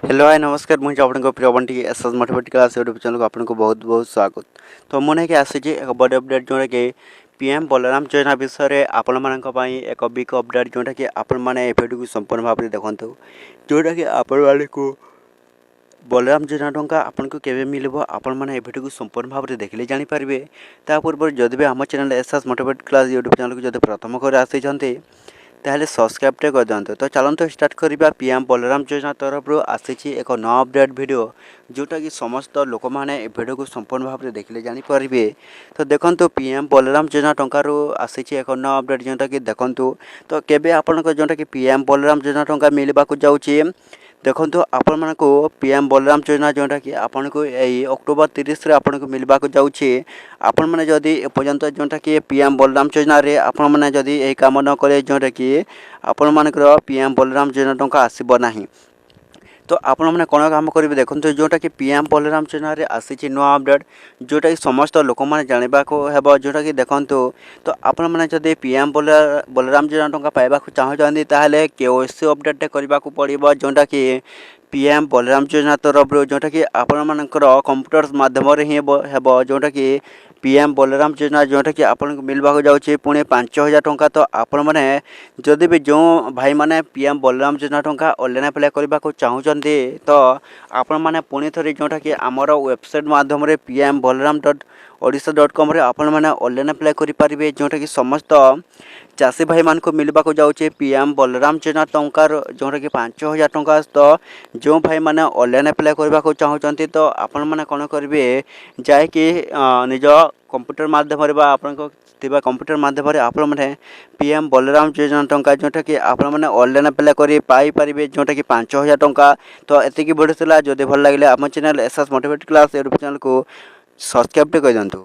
Hello hi नमस्कार मुझे आपको प्रिय Bunty SS mathematics class YouTube channel को आपको बहुत बहुत स्वागत। तो मुझे कि आसी एक बड़ अपडेट जोटा कि पीएम बलराम योजना विषय में आपण मानी एक बिग अपडेट जोटा कि आपण मैंने भिडियो को संपूर्ण भाव में देखते जोटा कि आपण को बलराम योजना टंका आपन को केवे मिलबो आपण माने ए भिडियो को संपूर्ण भाव में देखले जानि पारिबे। ता पूर्व जदि भी हम channel SS mathematics class YouTube channel को जदि प्रथम कर आसी छन्ते ताहले सब्सक्राइब कर दिखाँ। तो चलते स्टार्ट करवा पीएम बलराम योजना तरफ आसी एक नया अपडेट वीडियो जोटा कि समस्त लोक मैंने भिडियो को संपूर्ण भाव में देखले जानीपारे। तो देखो पीएम बलराम योजना टंकार आसी एक नया अपडेट जोटा कि देखूँ तो केबे आपण जोटा कि पीएम बलराम योजना टंका मिलवा जाऊँगी देखो आपण मानक पीएम बलराम योजना जोटा कि आपन को यही अक्टोबर 30 रे आपन को मिलवा जाऊँगी। आपण मैंने जदि एपर्यंत जोटा कि पीएम बलराम योजना रे आपण मैंने जदि यही काम न करे जोटा कि आपण मानकर पीएम बलराम योजना टंका आसब नहीं। तो आपण मैंने कौन काम करेंगे देखते जोटा कि पीएम बलराम योजना रे आसी नुआ अपडेट जोटा कि समस्त लोक मैंने जानवा हेब जोटा कि देखूँ। तो आपण मैंने जदि पीएम बलराम योजना टंका पाइबा चाहते ताहले केओसी अपडेट करने को पड़ो जोटा कि पीएम बलराम योजना तरफ जोटा कि आपण मानकर कंप्यूटर माध्यम ही हेब जोटा कि पीएम बलराम योजना जोटा कि आपन को मिलवा जाऊँगी पुणे 5000 टंका। तो आपण मैंने जदि भी जो भाई मैंने पीएम बलराम योजना टंका ऑनलाइन अप्लाई करने को चाहते तो आपण मैंने पुणी थे जोटा कि आमर वेबसाइट माध्यम पीएम बलराम .odisha.com आपण मैंने ऑनलाइन अप्लाई करेंगे जोटा कि समस्त चाषी भाई मान को मिलवा जाऊँगी पीएम बलराम योजना टंकार जोटा कि 5000 टंका। तो जो भाई मैंने ऑनलाइन अप्लाई करने को चाहते तो आपण मैंने कौन करेंगे जाकि निज कंप्यूटर माध्यम कंप्यूटर माध्यम आपण मैंने पीएम बलराम योजना टंका जोटा कि आपण मैंने ऑनलाइन अप्लाई कर पाइपर जोटा कि 5000 टंका। तो एतिकी वीडियो जदि भल लगे आम channel SS mathematics class YouTube channel को सब्सक्राइब कर दिखाँ।